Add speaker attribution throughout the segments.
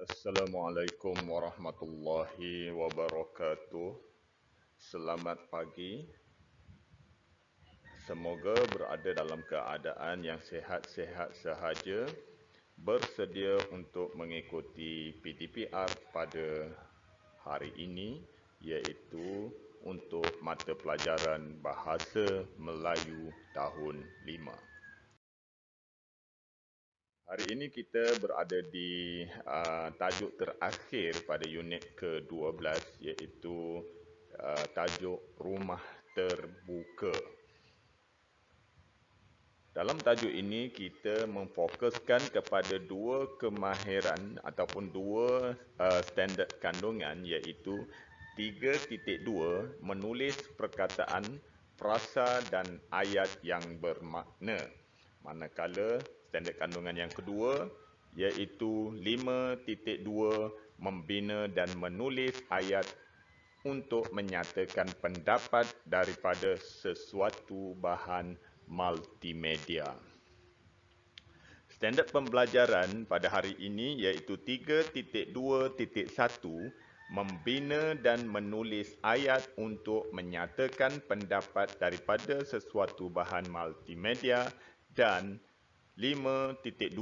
Speaker 1: Assalamualaikum warahmatullahi wabarakatuh. Selamat pagi. Semoga berada dalam keadaan yang sehat-sehat sahaja, bersedia untuk mengikuti PDPR pada hari ini, iaitu untuk mata pelajaran Bahasa Melayu tahun 5. Hari ini kita berada di tajuk terakhir pada unit ke-12, iaitu tajuk Rumah Terbuka. Dalam tajuk ini kita memfokuskan kepada dua kemahiran ataupun dua standard kandungan, iaitu 3.2 menulis perkataan, frasa dan ayat yang bermakna. Manakala standard kandungan yang kedua iaitu 5.2 membina dan menulis ayat untuk menyatakan pendapat daripada sesuatu bahan multimedia. Standard pembelajaran pada hari ini iaitu 3.2.1 membina dan menulis ayat untuk menyatakan pendapat daripada sesuatu bahan multimedia, dan 5.2.1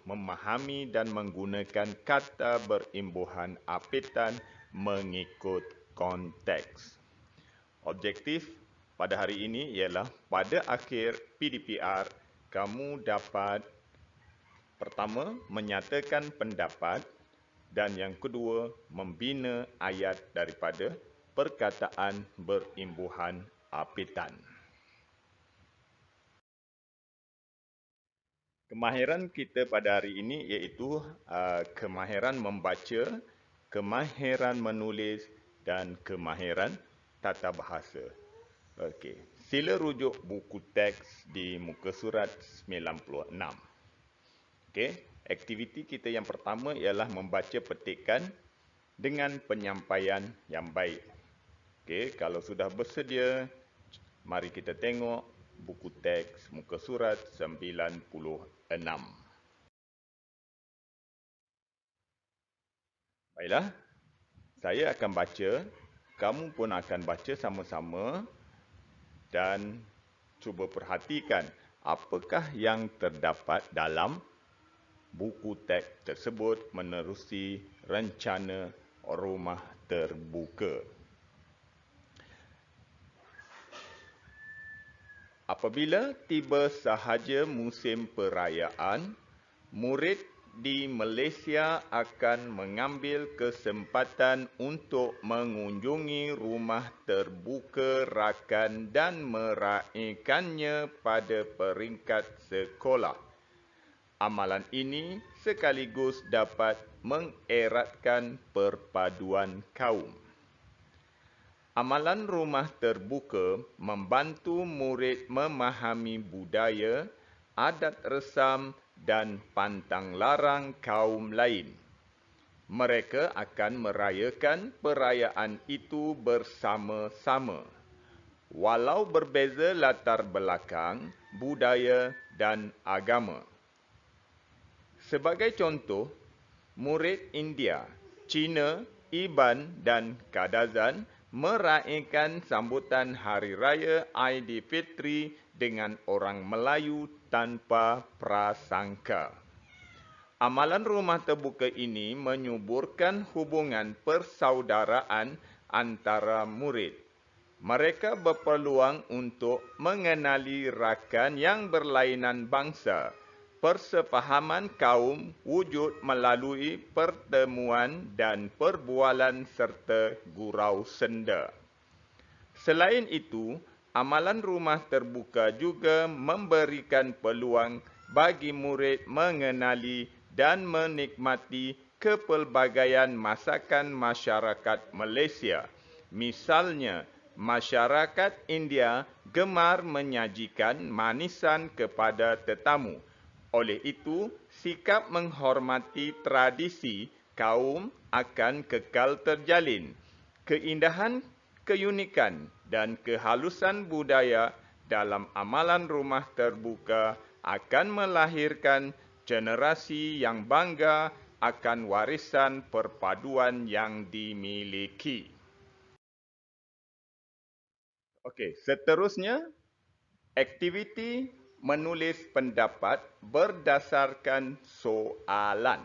Speaker 1: memahami dan menggunakan kata berimbuhan apitan mengikut konteks. Objektif pada hari ini ialah pada akhir PDPR, kamu dapat pertama menyatakan pendapat dan yang kedua membina ayat daripada perkataan berimbuhan apitan. Kemahiran kita pada hari ini iaitu kemahiran membaca, kemahiran menulis dan kemahiran tata bahasa. Okey, sila rujuk buku teks di muka surat 96. Okey, aktiviti kita yang pertama ialah membaca petikan dengan penyampaian yang baik. Okey, kalau sudah bersedia, mari kita tengok buku teks muka surat 96. Baiklah, saya akan baca, kamu pun akan baca sama-sama dan cuba perhatikan apakah yang terdapat dalam buku teks tersebut menerusi rencana rumah terbuka. Apabila tiba sahaja musim perayaan, murid di Malaysia akan mengambil kesempatan untuk mengunjungi rumah terbuka rakan dan meraihkannya pada peringkat sekolah. Amalan ini sekaligus dapat mengeratkan perpaduan kaum. Amalan rumah terbuka membantu murid memahami budaya, adat resam dan pantang larang kaum lain. Mereka akan merayakan perayaan itu bersama-sama, walau berbeza latar belakang, budaya dan agama. Sebagai contoh, murid India, Cina, Iban dan Kadazan meraihkan sambutan Hari Raya Aidilfitri dengan orang Melayu tanpa prasangka. Amalan rumah terbuka ini menyuburkan hubungan persaudaraan antara murid. Mereka berpeluang untuk mengenali rakan yang berlainan bangsa. Persefahaman kaum wujud melalui pertemuan dan perbualan serta gurau senda. Selain itu, amalan rumah terbuka juga memberikan peluang bagi murid mengenali dan menikmati kepelbagaian masakan masyarakat Malaysia. Misalnya, masyarakat India gemar menyajikan manisan kepada tetamu. Oleh itu, sikap menghormati tradisi kaum akan kekal terjalin. Keindahan, keunikan dan kehalusan budaya dalam amalan rumah terbuka akan melahirkan generasi yang bangga akan warisan perpaduan yang dimiliki. Okey, seterusnya, aktiviti menulis pendapat berdasarkan soalan.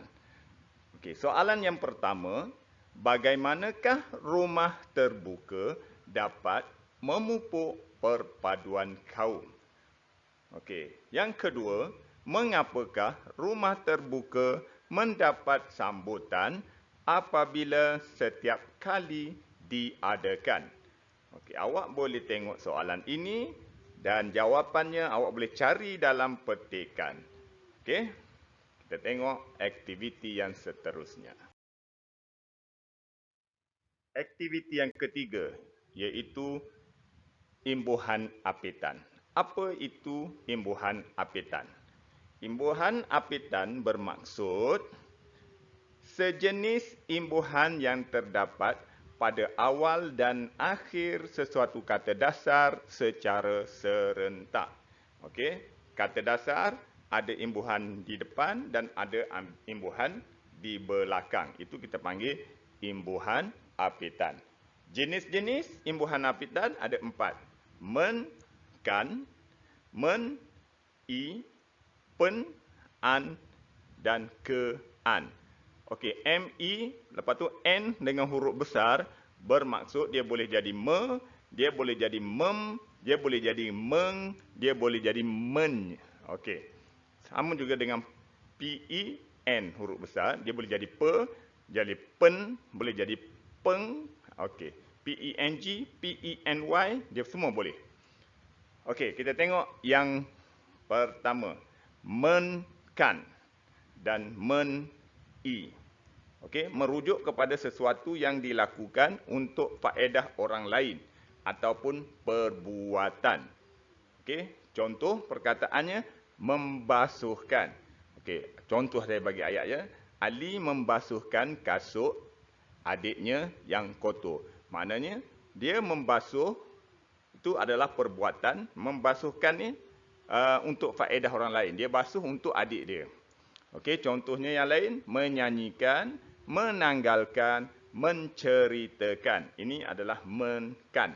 Speaker 1: Okey, soalan yang pertama, bagaimanakah rumah terbuka dapat memupuk perpaduan kaum? Okey, yang kedua, mengapakah rumah terbuka mendapat sambutan apabila setiap kali diadakan? Okey, awak boleh tengok soalan ini dan jawapannya awak boleh cari dalam petikan. Okey, kita tengok aktiviti yang seterusnya. Aktiviti yang ketiga iaitu imbuhan apitan. Apa itu imbuhan apitan? Imbuhan apitan bermaksud sejenis imbuhan yang terdapat pada awal dan akhir sesuatu kata dasar secara serentak. Okey, kata dasar ada imbuhan di depan dan ada imbuhan di belakang. Itu kita panggil imbuhan apitan. Jenis-jenis imbuhan apitan ada 4. Men, kan, men, i, pen, an dan ke, an. Okey, ME, lepas tu N dengan huruf besar, bermaksud dia boleh jadi me, dia boleh jadi mem, dia boleh jadi meng, dia boleh jadi men. Okey. Sama juga dengan PE, N huruf besar, dia boleh jadi pe, jadi pen, boleh jadi peng. Okey. PENG, PENY, dia semua boleh. Okey, kita tengok yang pertama. Men-kan dan men-i. Okey, merujuk kepada sesuatu yang dilakukan untuk faedah orang lain ataupun perbuatan. Okey, contoh perkataannya membasuhkan. Okey, contoh saya bagi ayat ya. Ali membasuhkan kasut adiknya yang kotor. Maknanya dia membasuh itu adalah perbuatan, membasuhkan ni untuk faedah orang lain. Dia basuh untuk adik dia. Okey, contohnya yang lain, menyanyikan, menanggalkan, menceritakan. Ini adalah men-kan.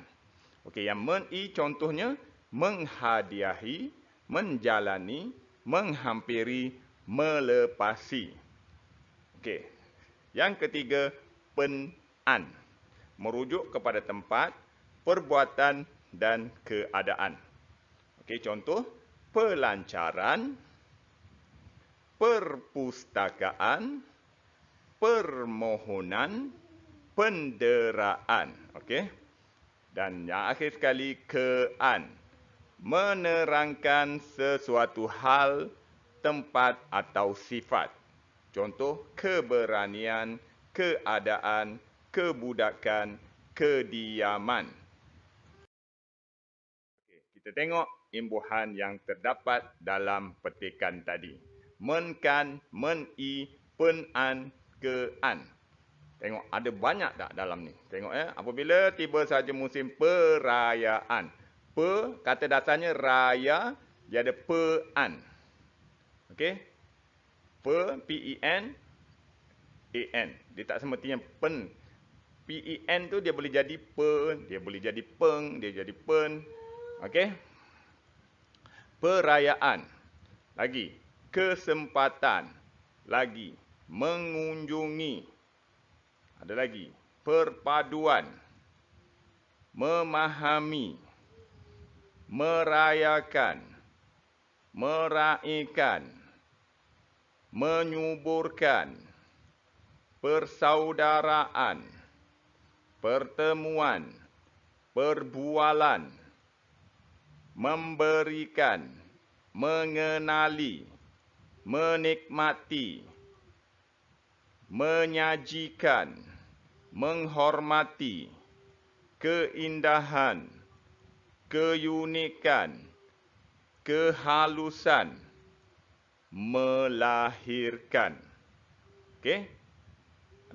Speaker 1: Okey, yang men-i contohnya, menghadiahi, menjalani, menghampiri, melepasi. Okey, yang ketiga, pen-an. Merujuk kepada tempat, perbuatan dan keadaan. Okey, contoh, pelancaran, perpustakaan, permohonan, penderaan. Okey. Dan yang akhir sekali, ke-an. Menerangkan sesuatu hal, tempat atau sifat. Contoh, keberanian, keadaan, kebudakan, kediaman. Okey, kita tengok imbuhan yang terdapat dalam petikan tadi. Men-kan, men-i, pen-an, ke-an. Tengok ada banyak tak dalam ni. Tengok ya, apabila tiba saja musim perayaan. Kata dasarnya raya, dia ada pe-an. Okey. P-E-N, A-N. Dia tak semestinya pen. P-E-N tu dia boleh jadi pe, dia boleh jadi peng, dia jadi pen. Okey. Perayaan. Lagi. Kesempatan. Lagi. Mengunjungi. Ada lagi. Perpaduan. Memahami. Merayakan. Meraihkan. Menyuburkan. Persaudaraan. Pertemuan. Perbualan. Memberikan. Mengenali. Menikmati. Menyajikan. Menghormati. Keindahan. Keunikan. Kehalusan. Melahirkan. Okey?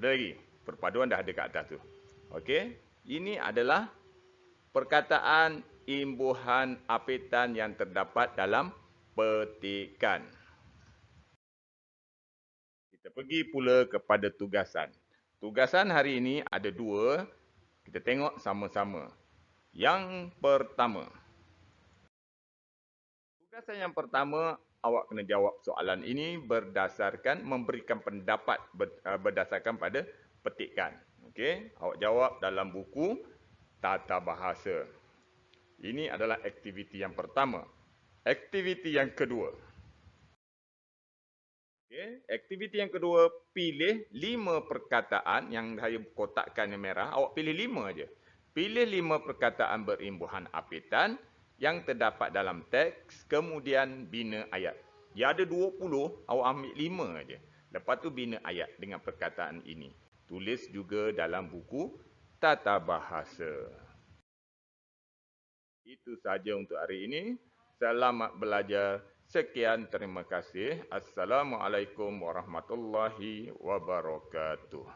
Speaker 1: Ada lagi? Perpaduan dah ada kat atas tu. Okey? Ini adalah perkataan imbuhan apitan yang terdapat dalam petikan. pergi pula kepada tugasan. Tugasan hari ini ada dua. Kita tengok sama-sama. Yang pertama. Tugasan yang pertama, awak kena jawab soalan ini berdasarkan memberikan pendapat berdasarkan pada petikan. Okey, awak jawab dalam buku Tata Bahasa. Ini adalah aktiviti yang pertama. Aktiviti yang kedua. Okey, aktiviti yang kedua, pilih 5 perkataan yang saya kotakkan yang merah. Awak pilih 5 aja. Pilih 5 perkataan berimbuhan apitan yang terdapat dalam teks, kemudian bina ayat. Dia ada 20, awak ambil 5 aja. Lepas tu bina ayat dengan perkataan ini. Tulis juga dalam buku Tata Bahasa. Itu saja untuk hari ini. Selamat belajar. Sekian, terima kasih. Assalamualaikum warahmatullahi wabarakatuh.